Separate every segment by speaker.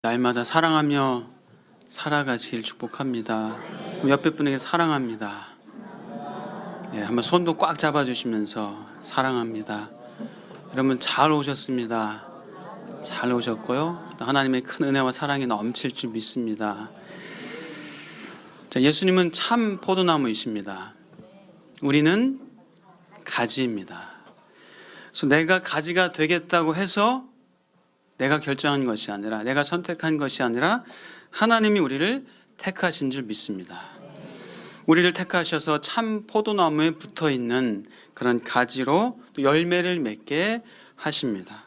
Speaker 1: 날마다 사랑하며 살아가시길 축복합니다. 옆에 분에게 사랑합니다. 한번 손도 꽉 잡아주시면서 사랑합니다. 여러분 잘 오셨습니다. 잘 오셨고요. 하나님의 큰 은혜와 사랑이 넘칠 줄 믿습니다. 자, 예수님은 참 포도나무이십니다. 우리는 가지입니다. 그래서 내가 가지가 되겠다고 해서 내가 결정한 것이 아니라, 내가 선택한 것이 아니라 하나님이 우리를 택하신 줄 믿습니다. 우리를 택하셔서 참 포도나무에 붙어있는 그런 가지로 또 열매를 맺게 하십니다.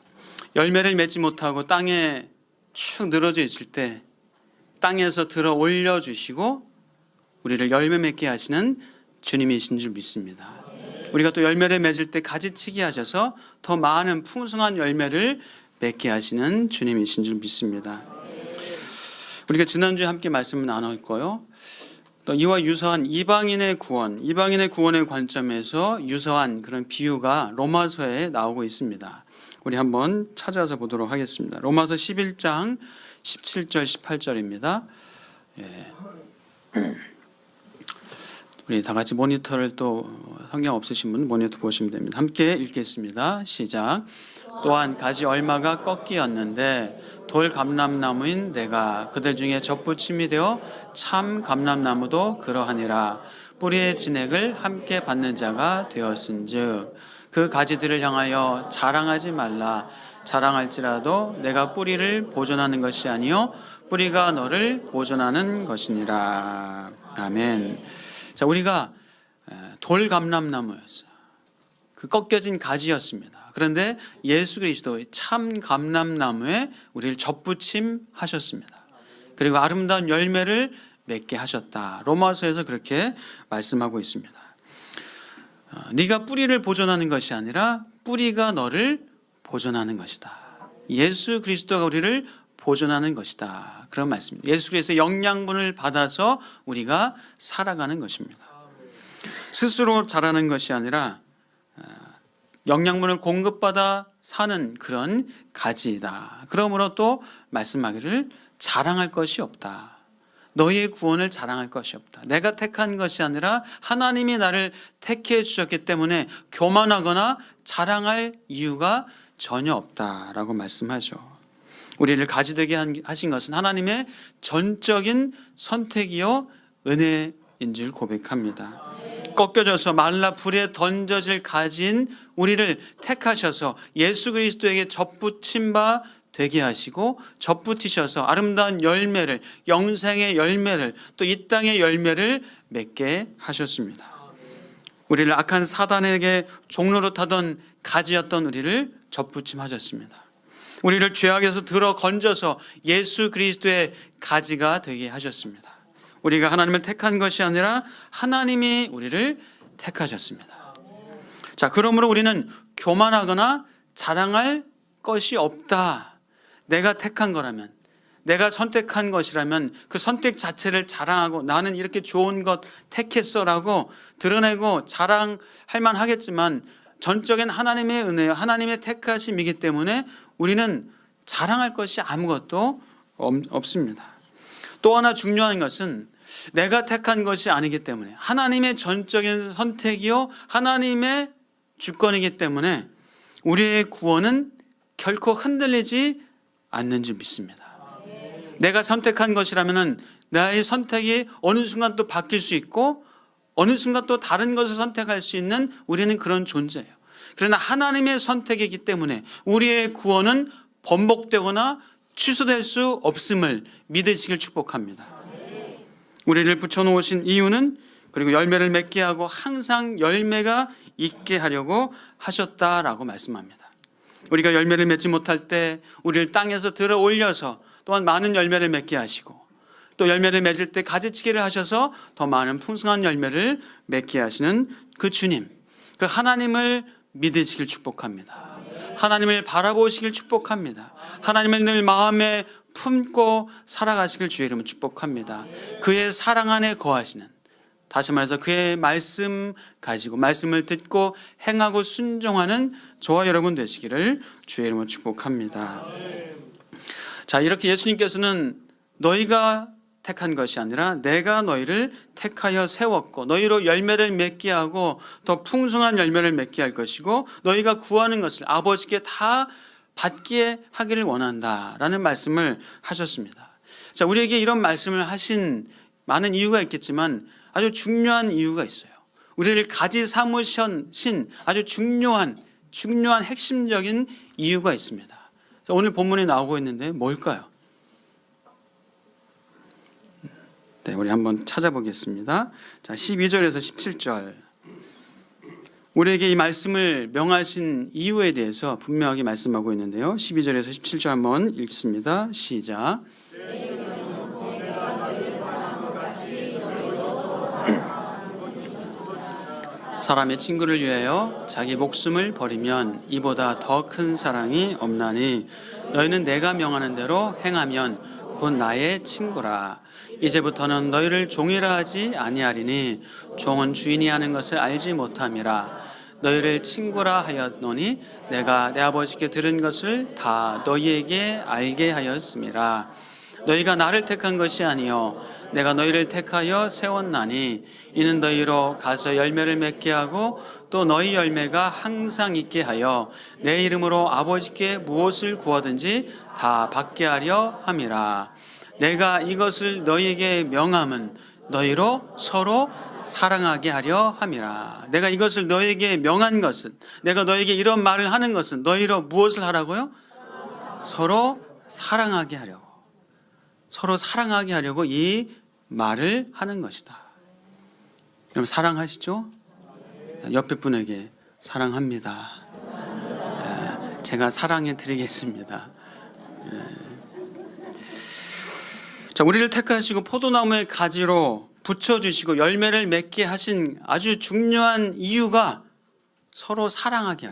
Speaker 1: 열매를 맺지 못하고 땅에 축 늘어져 있을 때 땅에서 들어 올려주시고 우리를 열매 맺게 하시는 주님이신 줄 믿습니다. 우리가 또 열매를 맺을 때 가지치기 하셔서 더 많은 풍성한 열매를 맺게 하시는 주님이신 줄 믿습니다. 우리가 지난주에 함께 말씀을 나눴고요. 또 이와 유사한 이방인의 구원의 관점에서 유사한 그런 비유가 로마서에 나오고 있습니다. 우리 한번 찾아서 보도록 하겠습니다. 로마서 11장 17절 18절입니다. 우리 다 같이 모니터를 또 성경 없으신 분 모니터 보시면 됩니다. 함께 읽겠습니다. 시작. 또한 가지 얼마가 꺾이었는데 돌 감람나무인 내가 그들 중에 젖붙임이 되어 참 감람나무도 그러하니라. 뿌리의 진액을 함께 받는 자가 되었은즉 그 가지들을 향하여 자랑하지 말라. 자랑할지라도 내가 뿌리를 보존하는 것이 아니요 뿌리가 너를 보존하는 것이니라. 아멘. 자, 우리가 돌 감람나무였어요. 그 꺾여진 가지였습니다. 그런데 예수 그리스도의 참 감람나무에 우리를 접붙임 하셨습니다. 그리고 아름다운 열매를 맺게 하셨다. 로마서에서 그렇게 말씀하고 있습니다. 네가 뿌리를 보존하는 것이 아니라 뿌리가 너를 보존하는 것이다. 예수 그리스도가 우리를 보존하는 것이다. 그런 말씀입니다. 예수 그리스도의 영양분을 받아서 우리가 살아가는 것입니다. 스스로 자라는 것이 아니라 영양분을 공급받아 사는 그런 가지이다. 그러므로 또 말씀하기를 자랑할 것이 없다. 너희의 구원을 자랑할 것이 없다. 내가 택한 것이 아니라 하나님이 나를 택해 주셨기 때문에 교만하거나 자랑할 이유가 전혀 없다라고 말씀하죠. 우리를 가지 되게 하신 것은 하나님의 전적인 선택이요 은혜인 줄 고백합니다. 꺾여져서 말라 불에 던져질 가지인 우리를 택하셔서 예수 그리스도에게 접붙임 바 되게 하시고 접붙이셔서 아름다운 열매를, 영생의 열매를, 또 이 땅의 열매를 맺게 하셨습니다. 우리를 악한 사단에게 종로로 타던 가지였던 우리를 접붙임하셨습니다. 우리를 죄악에서 들어 건져서 예수 그리스도의 가지가 되게 하셨습니다. 우리가 하나님을 택한 것이 아니라 하나님이 우리를 택하셨습니다. 자, 그러므로 우리는 교만하거나 자랑할 것이 없다. 내가 택한 거라면, 내가 선택한 것이라면 그 선택 자체를 자랑하고 나는 이렇게 좋은 것 택했어라고 드러내고 자랑할 만하겠지만 전적인 하나님의 은혜요, 하나님의 택하심이기 때문에 우리는 자랑할 것이 아무것도 없습니다. 또 하나 중요한 것은 내가 택한 것이 아니기 때문에 하나님의 전적인 선택이요 하나님의 주권이기 때문에 우리의 구원은 결코 흔들리지 않는 줄 믿습니다. 내가 선택한 것이라면 나의 선택이 어느 순간 또 바뀔 수 있고 어느 순간 또 다른 것을 선택할 수 있는 우리는 그런 존재예요. 그러나 하나님의 선택이기 때문에 우리의 구원은 번복되거나 취소될 수 없음을 믿으시길 축복합니다. 우리를 붙여놓으신 이유는 그리고 열매를 맺게 하고 항상 열매가 있게 하려고 하셨다라고 말씀합니다. 우리가 열매를 맺지 못할 때 우리를 땅에서 들어 올려서 또한 많은 열매를 맺게 하시고 또 열매를 맺을 때 가지치기를 하셔서 더 많은 풍성한 열매를 맺게 하시는 그 주님, 그 하나님을 믿으시길 축복합니다. 하나님을 바라보시길 축복합니다. 하나님을 늘 마음에 품고 살아가시길 주의 이름으로 축복합니다. 그의 사랑 안에 거하시는, 다시 말해서 그의 말씀 가지고 말씀을 듣고 행하고 순종하는 저와 여러분 되시기를 주의 이름으로 축복합니다. 자, 이렇게 예수님께서는 너희가 택한 것이 아니라 내가 너희를 택하여 세웠고 너희로 열매를 맺게 하고 더 풍성한 열매를 맺게 할 것이고 너희가 구하는 것을 아버지께 다 받게 하기를 원한다라는 말씀을 하셨습니다. 자, 우리에게 이런 말씀을 하신 많은 이유가 있겠지만 아주 중요한 이유가 있어요. 우리를 가지 삼으신 아주 중요한 핵심적인 이유가 있습니다. 자, 오늘 본문에 나오고 있는데 뭘까요? 네, 우리 한번 찾아보겠습니다. 자, 12절에서 17절. 우리에게 이 말씀을 명하신 이유에 대해서 분명하게 말씀하고 있는데요. 12절에서 17절 한번 읽습니다. 시작. 사람의 친구를 위하여 자기 목숨을 버리면 이보다 더 큰 사랑이 없나니 너희는 내가 명하는 대로 행하면 곧 나의 친구라. 이제부터는 너희를 종이라 하지 아니하리니 종은 주인이 하는 것을 알지 못함이라. 너희를 친구라 하였노니 내가 내 아버지께 들은 것을 다 너희에게 알게 하였음이라. 너희가 나를 택한 것이 아니요 내가 너희를 택하여 세웠나니 이는 너희로 가서 열매를 맺게 하고 또 너희 열매가 항상 있게 하여 내 이름으로 아버지께 무엇을 구하든지 다 받게 하려 함이라. 내가 이것을 너희에게 명함은 너희로 서로 사랑하게 하려 함이라. 내가 이것을 너희에게 명한 것은, 내가 너희에게 이런 말을 하는 것은 너희로 무엇을 하라고요? 서로 사랑하게 하려고. 서로 사랑하게 하려고 이 말을 하는 것이다. 그럼 사랑하시죠? 옆에 분에게 사랑합니다. 제가 사랑해 드리겠습니다. 자, 우리를 택하시고 포도나무의 가지로 붙여주시고 열매를 맺게 하신 아주 중요한 이유가 서로 사랑하게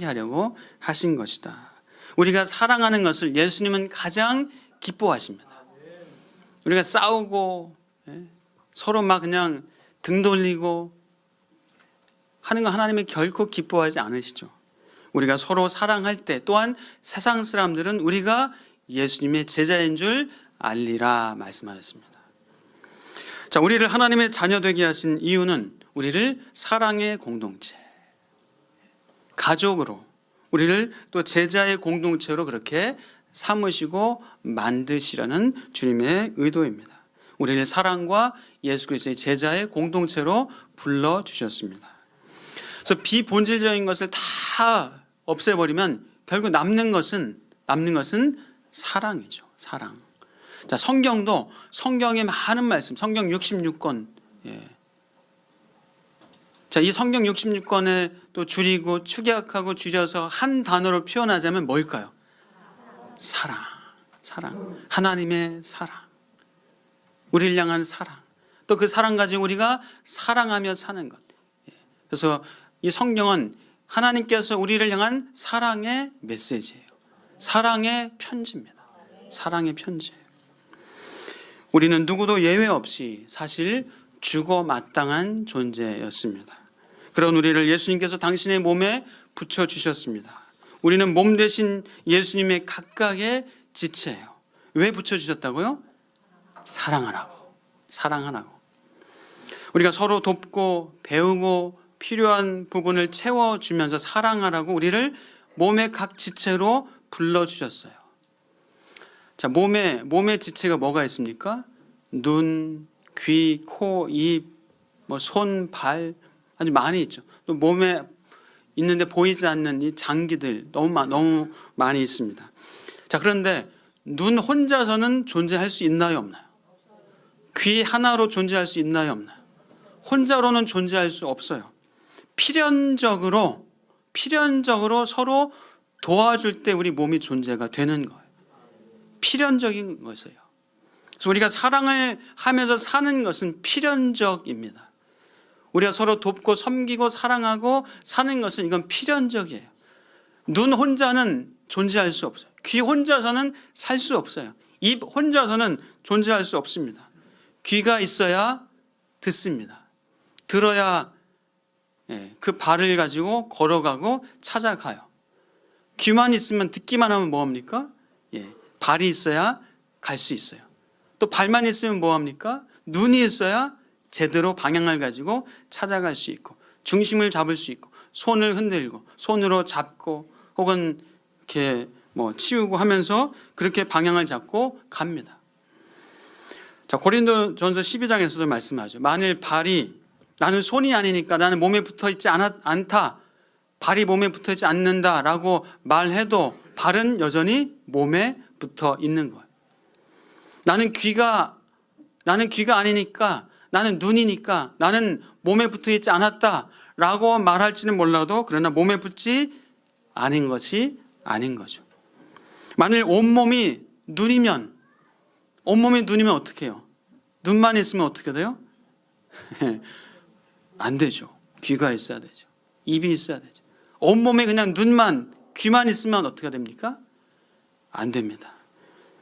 Speaker 1: 하려고 하신 것이다. 우리가 사랑하는 것을 예수님은 가장 기뻐하십니다. 우리가 싸우고 서로 막 그냥 등 돌리고 하는 거 하나님이 결코 기뻐하지 않으시죠. 우리가 서로 사랑할 때 또한 세상 사람들은 우리가 예수님의 제자인 줄 알리라 말씀하셨습니다. 자, 우리를 하나님의 자녀 되게 하신 이유는 우리를 사랑의 공동체, 가족으로, 우리를 또 제자의 공동체로 그렇게 삼으시고 만드시라는 주님의 의도입니다. 우리를 사랑과 예수 그리스도의 제자의 공동체로 불러주셨습니다. 그래서 비본질적인 것을 다 없애버리면 결국 남는 것은 사랑이죠. 사랑. 자, 성경의 많은 말씀, 성경 66권. 자, 이 성경 66권에 또 줄이고 축약하고 줄여서 한 단어로 표현하자면 뭘까요? 사랑. 하나님의 사랑. 우리를 향한 사랑. 또 그 사랑 가지고 우리가 사랑하며 사는 것. 그래서 이 성경은 하나님께서 우리를 향한 사랑의 메시지예요. 사랑의 편지입니다. 사랑의 편지예요. 우리는 누구도 예외 없이 사실 죽어 마땅한 존재였습니다. 그런 우리를 예수님께서 당신의 몸에 붙여주셨습니다. 우리는 몸 대신 예수님의 각각의 지체예요. 왜 붙여주셨다고요? 사랑하라고. 우리가 서로 돕고 배우고 필요한 부분을 채워주면서 사랑하라고 우리를 몸의 각 지체로 불러주셨어요. 자, 몸의 지체가 뭐가 있습니까? 눈, 귀, 코, 입, 손, 발 아주 많이 있죠. 또 몸에 있는데 보이지 않는 이 장기들 너무 많이 있습니다. 자, 그런데 눈 혼자서는 존재할 수 있나요, 없나요? 귀 하나로 존재할 수 있나요, 없나요? 혼자로는 존재할 수 없어요. 필연적으로 서로 도와줄 때 우리 몸이 존재가 되는 거예요. 필연적인 것이에요. 그래서 우리가 사랑을 하면서 사는 것은 필연적입니다. 우리가 서로 돕고 섬기고 사랑하고 사는 것은 이건 필연적이에요. 눈 혼자는 존재할 수 없어요. 귀 혼자서는 살 수 없어요. 입 혼자서는 존재할 수 없습니다. 귀가 있어야 듣습니다. 들어야 그 발을 가지고 걸어가고 찾아가요. 귀만 있으면 듣기만 하면 뭐합니까? 발이 있어야 갈 수 있어요. 또 발만 있으면 뭐합니까? 눈이 있어야 제대로 방향을 가지고 찾아갈 수 있고 중심을 잡을 수 있고 손을 흔들고 손으로 잡고 혹은 이렇게 치우고 하면서 그렇게 방향을 잡고 갑니다. 자, 고린도전서 12장에서도 말씀하죠. 만일 발이 나는 손이 아니니까 나는 몸에 붙어 있지 않다. 발이 몸에 붙어 있지 않는다라고 말해도 발은 여전히 몸에 붙어 있는 거예요. 나는 귀가 아니니까 나는 눈이니까 나는 몸에 붙어 있지 않았다라고 말할지는 몰라도 그러나 몸에 붙지 않은 것이 아닌 거죠. 만일 온몸이 눈이면 어떻게 해요? 눈만 있으면 어떻게 돼요? 안 되죠. 귀가 있어야 되죠. 입이 있어야 되죠. 온몸에 그냥 눈만 귀만 있으면 어떻게 됩니까? 안 됩니다.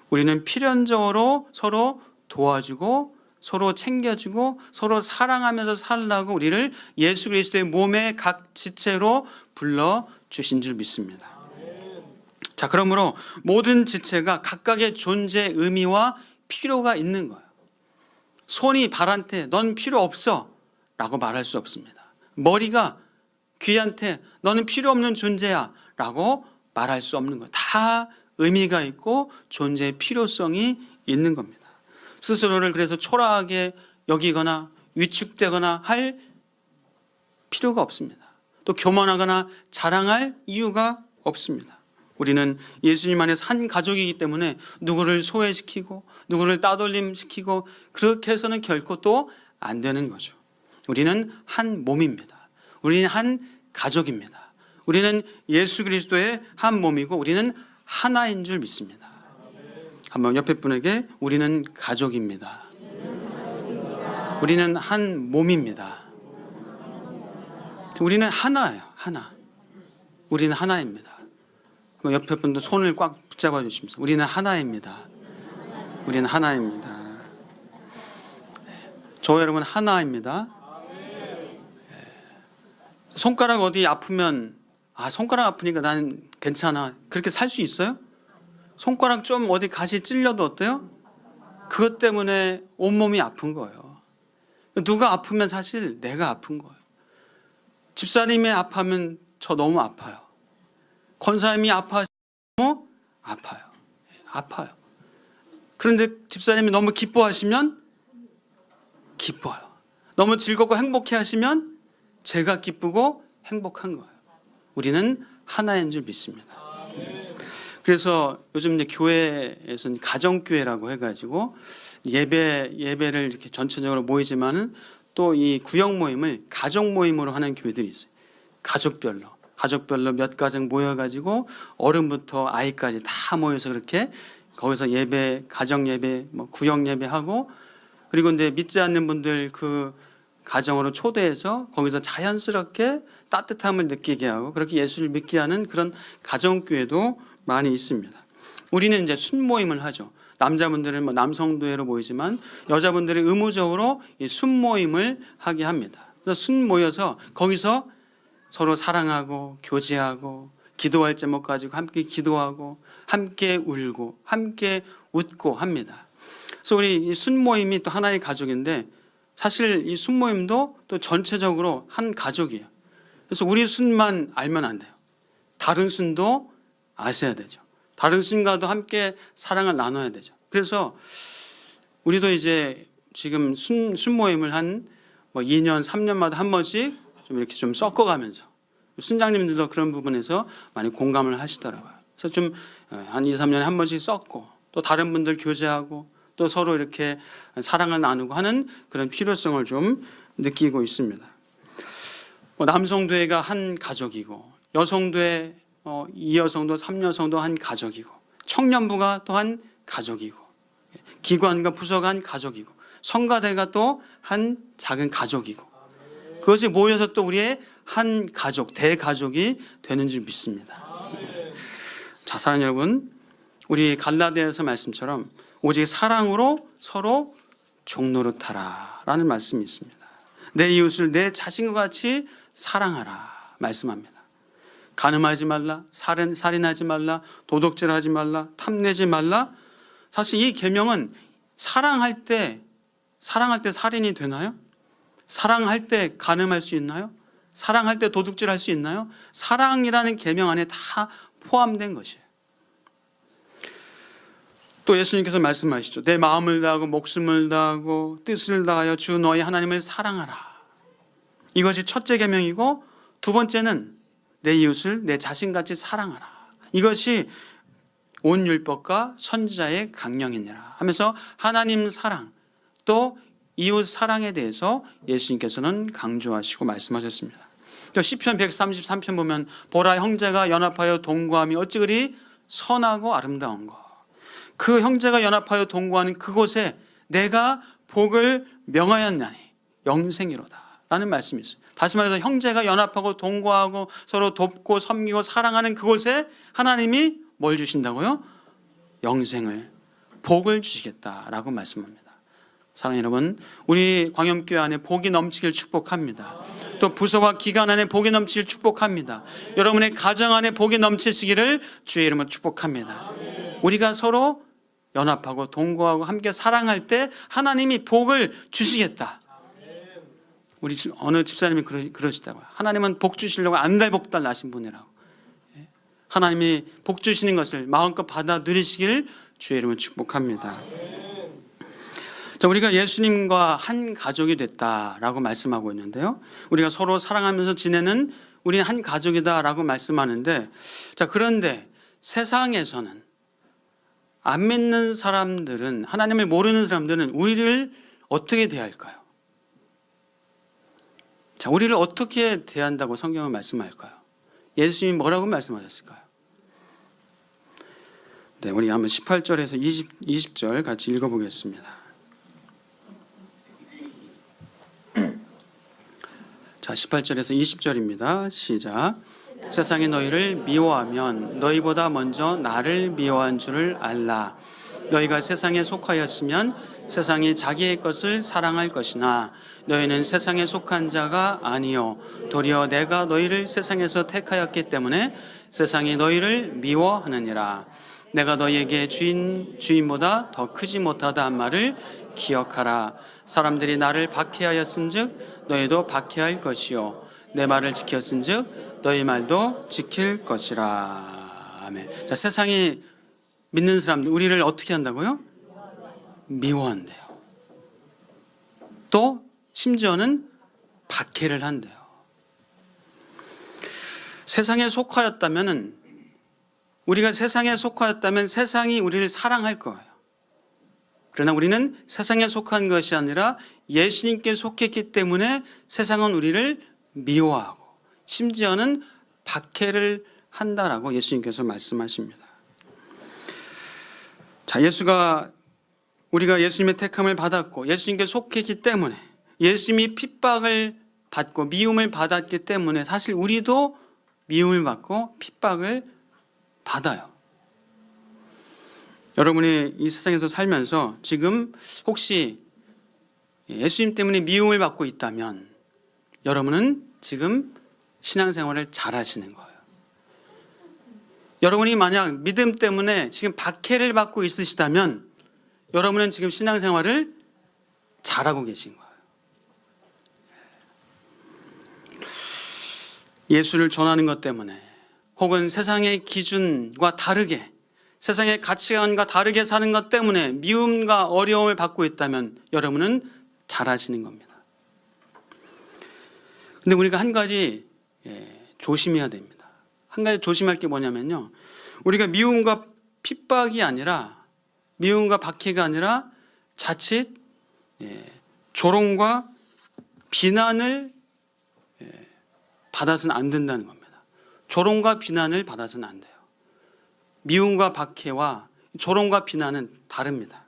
Speaker 1: 우리는 필연적으로 서로 도와주고 서로 챙겨주고 서로 사랑하면서 살라고 우리를 예수 그리스도의 몸의 각 지체로 불러주신 줄 믿습니다. 자, 그러므로 모든 지체가 각각의 존재 의미와 필요가 있는 거예요. 손이 발한테 넌 필요 없어 라고 말할 수 없습니다. 머리가 귀한테 너는 필요 없는 존재야 라고 말할 수 없는 거예요. 다 의미가 있고 존재의 필요성이 있는 겁니다. 스스로를 그래서 초라하게 여기거나 위축되거나 할 필요가 없습니다. 또 교만하거나 자랑할 이유가 없습니다. 우리는 예수님 안에서 한 가족이기 때문에 누구를 소외시키고 누구를 따돌림시키고 그렇게 해서는 결코 또 안 되는 거죠. 우리는 한 몸입니다. 우리는 한 가족입니다. 우리는 예수 그리스도의 한 몸이고 우리는 하나인 줄 믿습니다. 한번 옆에 분에게 우리는 가족입니다. 우리는 한 몸입니다. 우리는 하나예요. 하나. 우리는 하나입니다. 옆에 분도 손을 꽉 붙잡아 주시면서 우리는 하나입니다. 우리는 하나입니다. 저 여러분 하나입니다. 손가락 어디 아프면 손가락 아프니까 나는 괜찮아. 그렇게 살 수 있어요? 손가락 좀 어디 가시 찔려도 어때요? 그것 때문에 온몸이 아픈 거예요. 누가 아프면 사실 내가 아픈 거예요. 집사님이 아파하면 저 너무 아파요. 권사님이 아파하시면 너무 아파요. 그런데 집사님이 너무 기뻐하시면 기뻐요. 너무 즐겁고 행복해 하시면 제가 기쁘고 행복한 거예요. 우리는 하나인 줄 믿습니다. 그래서 요즘 이제 교회에서는 가정교회라고 해가지고 예배를 이렇게 전체적으로 모이지만은 또 이 구역 모임을 가족 모임으로 하는 교회들이 있어요. 가족별로 몇 가정 모여가지고 어른부터 아이까지 다 모여서 그렇게 거기서 예배, 가정 예배, 구역 예배하고 그리고 이제 믿지 않는 분들 그 가정으로 초대해서 거기서 자연스럽게 따뜻함을 느끼게 하고 그렇게 예수를 믿게 하는 그런 가정교회도 많이 있습니다. 우리는 이제 순모임을 하죠. 남자분들은 남성교회로 모이지만 여자분들은 의무적으로 이 순모임을 하게 합니다. 그래서 순 모여서 거기서 서로 사랑하고 교제하고 기도할 제목 가지고 함께 기도하고 함께 울고 함께 웃고 합니다. 그래서 우리 이 순모임이 또 하나의 가족인데 사실 이 순모임도 또 전체적으로 한 가족이에요. 그래서 우리 순만 알면 안 돼요. 다른 순도 아셔야 되죠. 다른 순과도 함께 사랑을 나눠야 되죠. 그래서 우리도 이제 지금 순모임을 한 2년, 3년마다 한 번씩 좀 이렇게 좀 섞어가면서 순장님들도 그런 부분에서 많이 공감을 하시더라고요. 그래서 좀 한 2, 3년에 한 번씩 섞고 또 다른 분들 교제하고 또 서로 이렇게 사랑을 나누고 하는 그런 필요성을 좀 느끼고 있습니다. 남성교회가 한 가족이고 여성교회 2여성도 3여성도 한 가족이고 청년부가 또 한 가족이고 기관과 부서가 한 가족이고 성가대가 또 한 작은 가족이고 그것이 모여서 또 우리의 한 가족, 대가족이 되는 줄 믿습니다. 자, 사랑하는 여러분, 우리 갈라디아서 말씀처럼 오직 사랑으로 서로 종노릇하라 라는 말씀이 있습니다. 내 이웃을 내 자신과 같이 사랑하라 말씀합니다. 간음하지 말라, 살인하지 말라, 도둑질하지 말라, 탐내지 말라. 사실 이 계명은 사랑할 때 살인이 되나요? 사랑할 때 간음할 수 있나요? 사랑할 때 도둑질할 수 있나요? 사랑이라는 계명 안에 다 포함된 것이에요. 또 예수님께서 말씀하시죠. 내 마음을 다하고 목숨을 다하고 뜻을 다하여 주 너희 하나님을 사랑하라. 이것이 첫째 계명이고, 두 번째는 내 이웃을 내 자신같이 사랑하라. 이것이 온 율법과 선지자의 강령이니라 하면서 하나님 사랑 또 이웃 사랑에 대해서 예수님께서는 강조하시고 말씀하셨습니다. 또 시편 133편 보면 보라 형제가 연합하여 동거함이 어찌 그리 선하고 아름다운 것. 그 형제가 연합하여 동거하는 그곳에 내가 복을 명하였나니 영생이로다 라는 말씀이 있어요. 다시 말해서 형제가 연합하고 동거하고 서로 돕고 섬기고 사랑하는 그곳에 하나님이 뭘 주신다고요? 영생을, 복을 주시겠다라고 말씀합니다. 사랑하는 여러분, 우리 광염교회 안에 복이 넘치길 축복합니다. 또 부서와 기관 안에 복이 넘치길 축복합니다. 여러분의 가정 안에 복이 넘치시기를 주의 이름으로 축복합니다. 우리가 서로 연합하고 동거하고 함께 사랑할 때 하나님이 복을 주시겠다. 우리 어느 집사님이 그러시다고요. 하나님은 복 주시려고 안달복달 나신 분이라고. 하나님이 복 주시는 것을 마음껏 받아 누리시길 주의 이름으로 축복합니다. 자, 우리가 예수님과 한 가족이 됐다라고 말씀하고 있는데요. 우리가 서로 사랑하면서 지내는 우리 한 가족이다라고 말씀하는데, 자, 그런데 세상에서는 안 믿는 사람들은, 하나님을 모르는 사람들은 우리를 어떻게 대할까요? 자, 우리를 어떻게 대한다고 성경은 말씀할까요? 예수님이 뭐라고 말씀하셨을까요? 네, 우리 한번 18절에서 20절 같이 읽어보겠습니다. 자, 18절에서 20절입니다. 시작. 세상이 너희를 미워하면 너희보다 먼저 나를 미워한 줄을 알라. 너희가 세상에 속하였으면 세상이 자기의 것을 사랑할 것이나 너희는 세상에 속한 자가 아니요 도리어 내가 너희를 세상에서 택하였기 때문에 세상이 너희를 미워하느니라. 내가 너희에게 주인보다 더 크지 못하다 한 말을 기억하라. 사람들이 나를 박해하였은즉 너희도 박해할 것이요 내 말을 지켰은즉 너희 말도 지킬 것이라. 아멘. 자, 세상이 믿는 사람들 우리를 어떻게 한다고요? 미워한대요. 또 심지어는 박해를 한대요. 세상에 속하였다면은, 우리가 세상에 속하였다면 세상이 우리를 사랑할 거예요. 그러나 우리는 세상에 속한 것이 아니라 예수님께 속했기 때문에 세상은 우리를 미워하고 심지어는 박해를 한다라고 예수님께서 말씀하십니다. 자, 우리가 예수님의 택함을 받았고 예수님께 속했기 때문에, 예수님이 핍박을 받고 미움을 받았기 때문에 사실 우리도 미움을 받고 핍박을 받아요. 여러분이 이 세상에서 살면서 지금 혹시 예수님 때문에 미움을 받고 있다면 여러분은 지금 신앙생활을 잘 하시는 거예요. 여러분이 만약 믿음 때문에 지금 박해를 받고 있으시다면 여러분은 지금 신앙생활을 잘하고 계신 거예요. 예수를 전하는 것 때문에 혹은 세상의 기준과 다르게, 세상의 가치관과 다르게 사는 것 때문에 미움과 어려움을 받고 있다면 여러분은 잘하시는 겁니다. 근데 우리가 한 가지 조심해야 됩니다. 한 가지 조심할 게 뭐냐면요, 우리가 미움과 핍박이 아니라, 미움과 박해가 아니라 자칫 조롱과 비난을 받아서는 안 된다는 겁니다. 조롱과 비난을 받아서는 안 돼요. 미움과 박해와 조롱과 비난은 다릅니다.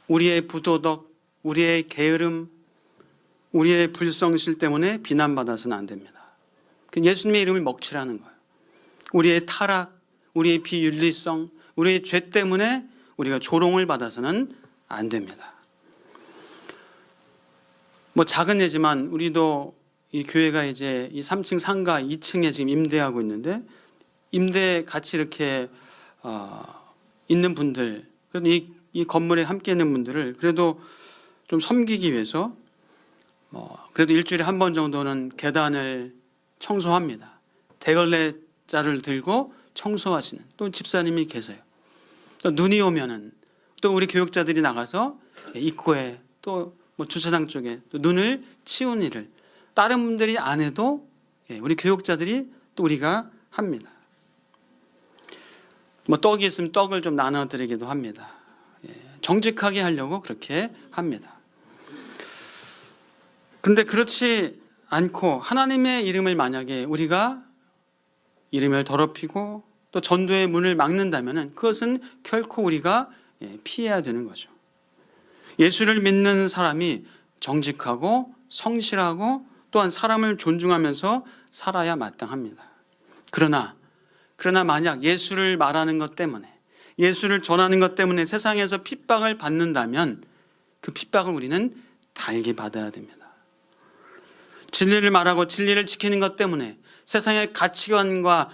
Speaker 1: 우리의 부도덕, 우리의 게으름, 우리의 불성실 때문에 비난받아서는 안 됩니다. 예수님의 이름을 먹칠하는 거예요. 우리의 타락, 우리의 비윤리성, 우리의 죄 때문에 우리가 조롱을 받아서는 안 됩니다. 작은 예지만 우리도 이 교회가 이제 이 3층 상가 2층에 지금 임대하고 있는데, 임대 같이 이렇게 있는 분들, 그래도 이 건물에 함께 있는 분들을 그래도 좀 섬기기 위해서 그래도 일주일에 한 번 정도는 계단을 청소합니다. 대걸레자를 들고 청소하시는 또 집사님이 계세요. 또 눈이 오면은 또 우리 교육자들이 나가서 입구에 또 뭐 주차장 쪽에 또 눈을 치우는 일을 다른 분들이 안 해도 우리 교육자들이 또 우리가 합니다. 뭐 떡이 있으면 떡을 좀 나눠드리기도 합니다. 정직하게 하려고 그렇게 합니다. 그런데 그렇지 않고 하나님의 이름을 만약에 우리가 이름을 더럽히고 또 전도의 문을 막는다면 그것은 결코 우리가 피해야 되는 거죠. 예수를 믿는 사람이 정직하고 성실하고 또한 사람을 존중하면서 살아야 마땅합니다. 그러나 만약 예수를 말하는 것 때문에, 예수를 전하는 것 때문에 세상에서 핍박을 받는다면 그 핍박을 우리는 달게 받아야 됩니다. 진리를 말하고 진리를 지키는 것 때문에 세상의 가치관과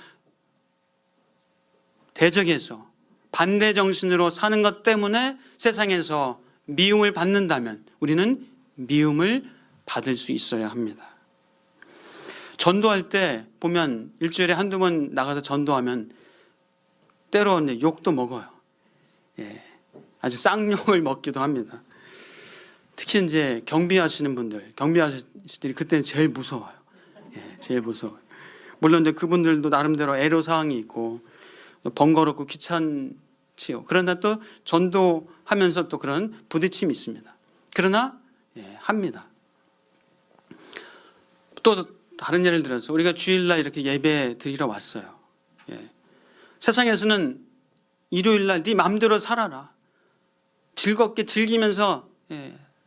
Speaker 1: 대적해서 반대 정신으로 사는 것 때문에 세상에서 미움을 받는다면 우리는 미움을 받을 수 있어야 합니다. 전도할 때 보면 일주일에 한두 번 나가서 전도하면 때로 욕도 먹어요. 아주 쌍욕을 먹기도 합니다. 특히 이제 경비하시는 분들, 경비아저씨들이 그때는 제일 무서워요. 제일 무서워요. 물론 이제 그분들도 나름대로 애로사항이 있고 번거롭고 귀찮지요. 그러나 또 전도하면서 또 그런 부딪힘이 있습니다. 그러나 합니다. 또 다른 예를 들어서 우리가 주일날 이렇게 예배 드리러 왔어요. 세상에서는 일요일날 네 마음대로 살아라, 즐겁게 즐기면서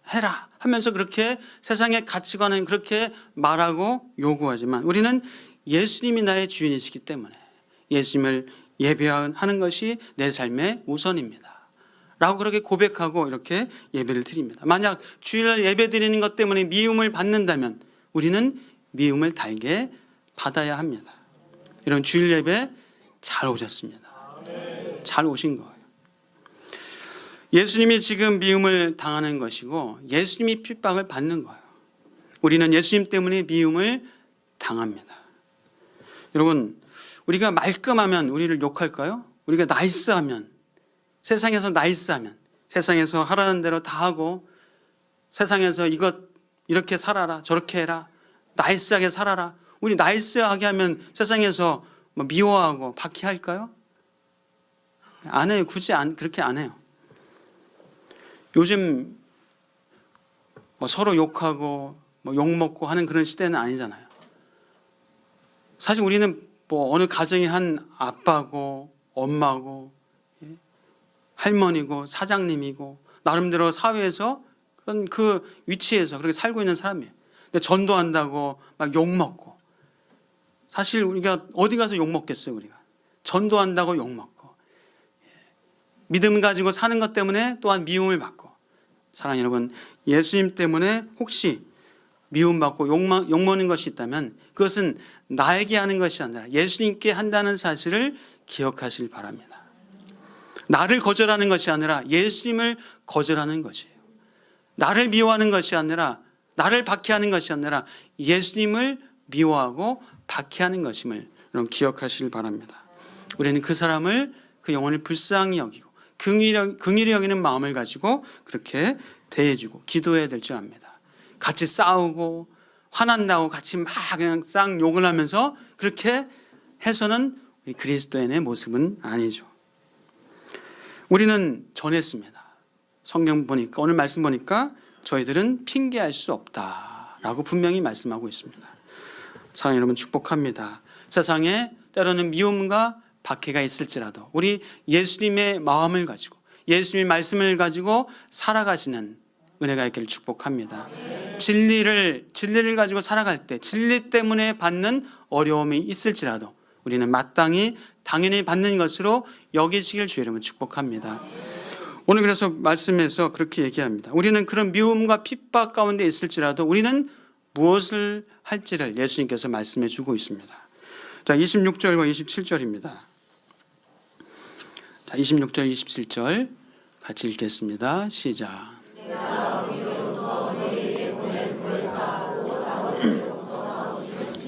Speaker 1: 해라 하면서 그렇게 세상의 가치관은 그렇게 말하고 요구하지만 우리는 예수님이 나의 주인이시기 때문에 예수님을 예배하는 것이 내 삶의 우선입니다 라고 그렇게 고백하고 이렇게 예배를 드립니다. 만약 주일날 예배 드리는 것 때문에 미움을 받는다면 우리는 미움을 달게 받아야 합니다. 이런 주일 예배 잘 오셨습니다. 잘 오신 거예요. 예수님이 지금 미움을 당하는 것이고 예수님이 핍박을 받는 거예요. 우리는 예수님 때문에 미움을 당합니다. 여러분, 우리가 말끔하면 우리를 욕할까요? 우리가 나이스하면, 세상에서 나이스하면, 세상에서 하라는 대로 다 하고 세상에서 이렇게 살아라, 저렇게 해라, 나이스하게 살아라, 우리 나이스하게 하면 세상에서 미워하고 박해할까요? 안 해요. 굳이 그렇게 안 해요. 요즘 서로 욕하고 욕먹고 하는 그런 시대는 아니잖아요. 사실 우리는 어느 가정의 한 아빠고 엄마고 할머니고 사장님이고 나름대로 사회에서 그런 그 위치에서 그렇게 살고 있는 사람이에요. 근데 전도한다고 막 욕먹고, 사실 우리가 어디 가서 욕먹겠어요. 우리가 전도한다고 욕먹고 믿음 가지고 사는 것 때문에 또한 미움을 받고. 사랑하는 여러분, 예수님 때문에 혹시 미움받고 욕먹는 것이 있다면 그것은 나에게 하는 것이 아니라 예수님께 한다는 사실을 기억하시길 바랍니다. 나를 거절하는 것이 아니라 예수님을 거절하는 것이에요. 나를 미워하는 것이 아니라, 나를 박해하는 것이 아니라 예수님을 미워하고 박해하는 것임을 여러분 기억하시길 바랍니다. 우리는 그 사람을, 그 영혼을 불쌍히 여기고 긍휼히 여기는 마음을 가지고 그렇게 대해주고 기도해야 될 줄 압니다. 같이 싸우고 화난다고 같이 막 그냥 쌍욕을 하면서 그렇게 해서는 우리 그리스도인의 모습은 아니죠. 우리는 전했습니다. 성경 보니까, 오늘 말씀 보니까 저희들은 핑계할 수 없다라고 분명히 말씀하고 있습니다. 사랑하는 여러분, 축복합니다. 세상에 때로는 미움과 박해가 있을지라도 우리 예수님의 마음을 가지고 예수님의 말씀을 가지고 살아가시는 은혜가 있기를 축복합니다. 진리를 가지고 살아갈 때 진리 때문에 받는 어려움이 있을지라도 우리는 마땅히 당연히 받는 것으로 여기시길 주의 이름으로 축복합니다. 오늘 그래서 말씀에서 그렇게 얘기합니다. 우리는 그런 미움과 핍박 가운데 있을지라도 우리는 무엇을 할지를 예수님께서 말씀해 주고 있습니다. 자, 26절과 27절입니다. 자, 26절, 27절 같이 읽겠습니다. 시작.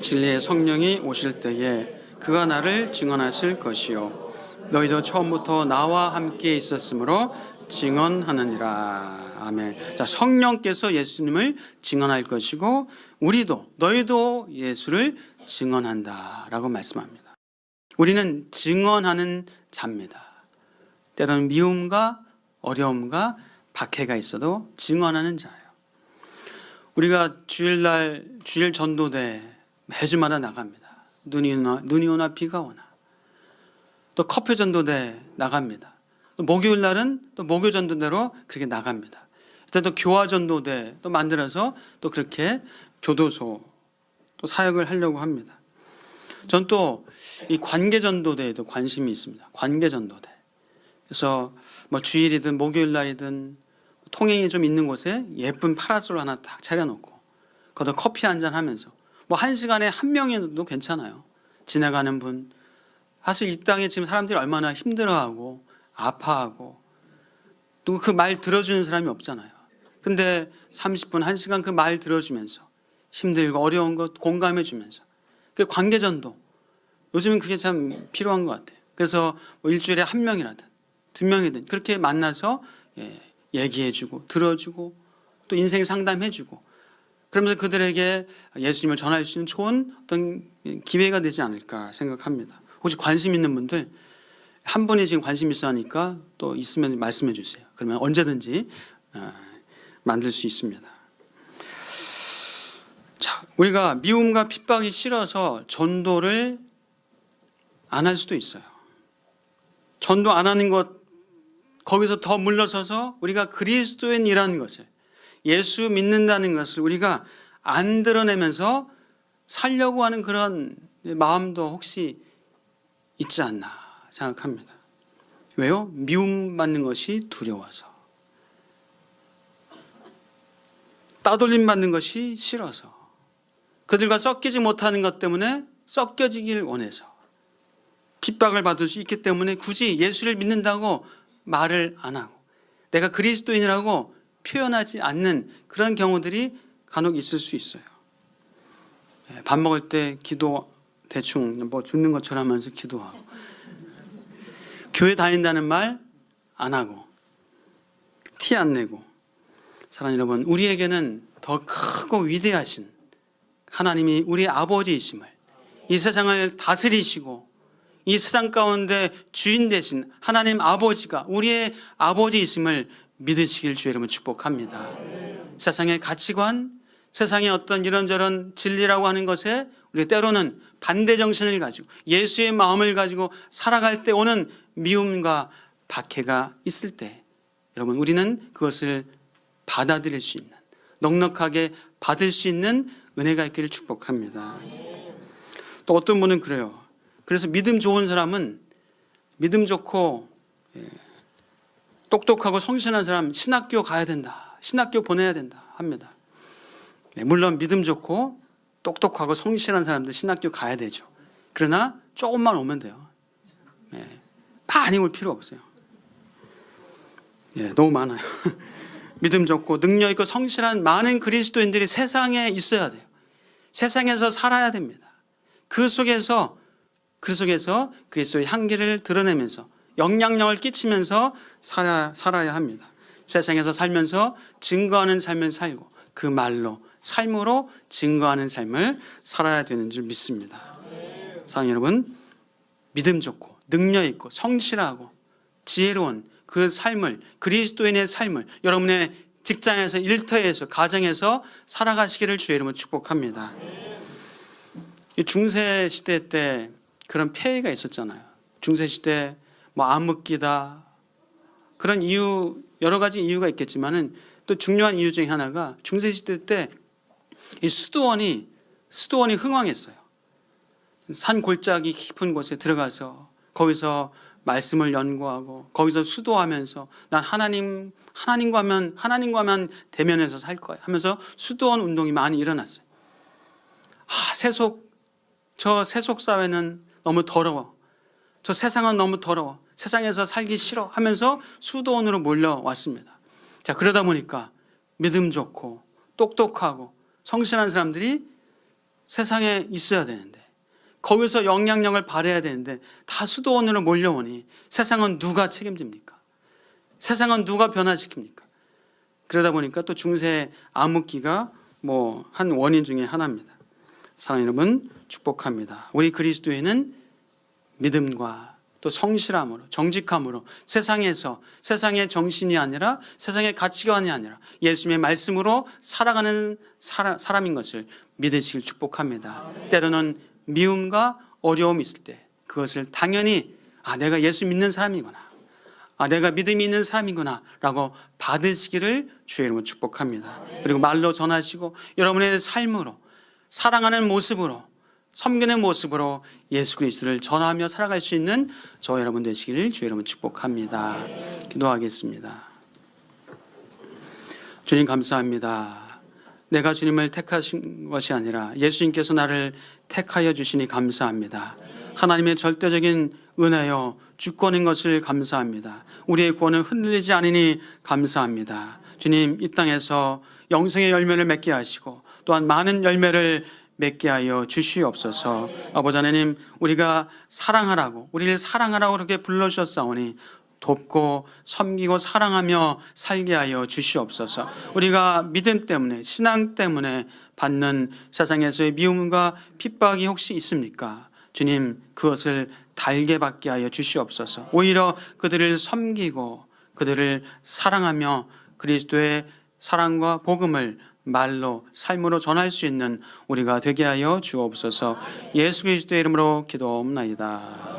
Speaker 1: 진리의 성령이 오실 때에 그가 나를 증언하실 것이요 너희도 처음부터 나와 함께 있었으므로 증언하느니라. 아멘. 자, 성령께서 예수님을 증언할 것이고 우리도 너희도 예수를 증언한다라고 말씀합니다. 우리는 증언하는 자입니다. 때로는 미움과 어려움과 박해가 있어도 증언하는 자예요. 우리가 주일날 주일 전도대 매주마다 나갑니다. 눈이 오나 비가 오나. 또 커피 전도대 나갑니다. 또 목요일 날은 또 목요 전도대로 그렇게 나갑니다. 그때 또 교화 전도대 또 만들어서 또 그렇게 교도소 또 사역을 하려고 합니다. 전 또 이 관계 전도대에도 관심이 있습니다. 관계 전도대. 그래서 뭐 주일이든 목요일 날이든 통행이 좀 있는 곳에 예쁜 파라솔 하나 딱 차려놓고 거기다 커피 한잔 하면서 뭐 1시간에 1명이도 괜찮아요. 지나가는 분. 사실 이 땅에 지금 사람들이 얼마나 힘들어하고 아파하고 또 그 말 들어주는 사람이 없잖아요. 근데 30분, 1시간 그 말 들어주면서 힘들고 어려운 것 공감해주면서 그 관계전도 요즘은 그게 참 필요한 것 같아요. 그래서 뭐 일주일에 1명이라든 2명이든 그렇게 만나서 얘기해주고 들어주고 또 인생 상담해주고 그러면서 그들에게 예수님을 전할 수 있는 좋은 어떤 기회가 되지 않을까 생각합니다. 혹시 관심 있는 분들 한 분이 지금 관심 있어 하니까 또 있으면 말씀해 주세요. 그러면 언제든지 만들 수 있습니다. 자, 우리가 미움과 핍박이 싫어서 전도를 안 할 수도 있어요. 전도 안 하는 것 거기서 더 물러서서 우리가 그리스도인이라는 것을 예수 믿는다는 것을 우리가 안 드러내면서 살려고 하는 그런 마음도 혹시 있지 않나 생각합니다. 왜요? 미움받는 것이 두려워서. 따돌림 받는 것이 싫어서. 그들과 섞이지 못하는 것 때문에 섞여지길 원해서. 핍박을 받을 수 있기 때문에 굳이 예수를 믿는다고 말을 안 하고 내가 그리스도인이라고 표현하지 않는 그런 경우들이 간혹 있을 수 있어요. 밥 먹을 때 기도 대충 뭐 죽는 것처럼 하면서 기도하고 교회 다닌다는 말 안 하고 티 안 내고 사랑하는 여러분 우리에게는 더 크고 위대하신 하나님이 우리 아버지이심을 이 세상을 다스리시고 이 세상 가운데 주인 되신 하나님 아버지가 우리의 아버지이심을 믿으시길 주의 이름으로 축복합니다. 세상의 가치관, 세상의 어떤 이런저런 진리라고 하는 것에 우리가 때로는 반대 정신을 가지고 예수의 마음을 가지고 살아갈 때 오는 미움과 박해가 있을 때 여러분 우리는 그것을 받아들일 수 있는 넉넉하게 받을 수 있는 은혜가 있기를 축복합니다. 또 어떤 분은 그래요. 그래서 믿음 좋은 사람은 믿음 좋고 똑똑하고 성실한 사람 신학교 가야 된다. 신학교 보내야 된다 합니다. 물론 믿음 좋고 똑똑하고 성실한 사람들 신학교 가야 되죠. 그러나 조금만 오면 돼요. 많이 올 필요 없어요. 너무 많아요. 믿음 좋고 능력 있고 성실한 많은 그리스도인들이 세상에 있어야 돼요. 세상에서 살아야 됩니다. 그 속에서 그리스도의 향기를 드러내면서 영향력을 끼치면서 살아야 합니다. 세상에서 살면서 증거하는 삶을 살고 그 말로 삶으로 증거하는 삶을 살아야 되는 줄 믿습니다. 사랑하는 여러분 믿음 좋고 능력 있고 성실하고 지혜로운 그 삶을 그리스도인의 삶을 여러분의 직장에서 일터에서 가정에서 살아가시기를 주의 이름으로 축복합니다. 중세 시대 때 그런 폐해가 있었잖아요. 중세 시대 뭐 암흑기다 그런 이유 여러 가지 이유가 있겠지만은 또 중요한 이유 중에 하나가 중세 시대 때 이 수도원이 흥왕했어요. 산 골짜기 깊은 곳에 들어가서 거기서 말씀을 연구하고 거기서 수도하면서 난 하나님과만 대면해서 살 거야 하면서 수도원 운동이 많이 일어났어요. 저 세속 사회는 너무 더러워. 저 세상은 너무 더러워. 세상에서 살기 싫어 하면서 수도원으로 몰려왔습니다. 자, 그러다 보니까 믿음 좋고 똑똑하고 성실한 사람들이 세상에 있어야 되는데, 거기서 영향력을 발휘해야 되는데 다 수도원으로 몰려오니 세상은 누가 책임집니까? 세상은 누가 변화시킵니까? 그러다 보니까 또 중세 암흑기가 한 원인 중에 하나입니다. 사랑하는 여러분, 축복합니다. 우리 그리스도인은 믿음과 또 성실함으로, 정직함으로 세상에서 세상의 정신이 아니라 세상의 가치관이 아니라 예수님의 말씀으로 살아가는 사람인 것을 믿으시길 축복합니다. 때로는 미움과 어려움이 있을 때 그것을 당연히 내가 예수 믿는 사람이구나, 내가 믿음이 있는 사람이구나 라고 받으시기를 주의 이름으로 축복합니다. 그리고 말로 전하시고 여러분의 삶으로, 사랑하는 모습으로, 섬기는 모습으로 예수 그리스도를 전하며 살아갈 수 있는 저와 여러분 되시기를 주의 이름으로 축복합니다. 기도하겠습니다. 주님 감사합니다. 내가 주님을 택하신 것이 아니라 예수님께서 나를 택하여 주시니 감사합니다. 하나님의 절대적인 은혜요 주권인 것을 감사합니다. 우리의 구원은 흔들리지 않으니 감사합니다. 주님, 이 땅에서 영생의 열매를 맺게 하시고 또한 많은 열매를 맺게 하여 주시옵소서. 아버지 하나님, 우리가 사랑하라고, 우리를 사랑하라고 그렇게 불러주셨사오니 돕고 섬기고 사랑하며 살게 하여 주시옵소서. 우리가 믿음 때문에, 신앙 때문에 받는 세상에서의 미움과 핍박이 혹시 있습니까? 주님, 그것을 달게 받게 하여 주시옵소서. 오히려 그들을 섬기고 그들을 사랑하며 그리스도의 사랑과 복음을 말로, 삶으로 전할 수 있는 우리가 되게 하여 주옵소서. 예수 그리스도의 이름으로 기도옵나이다.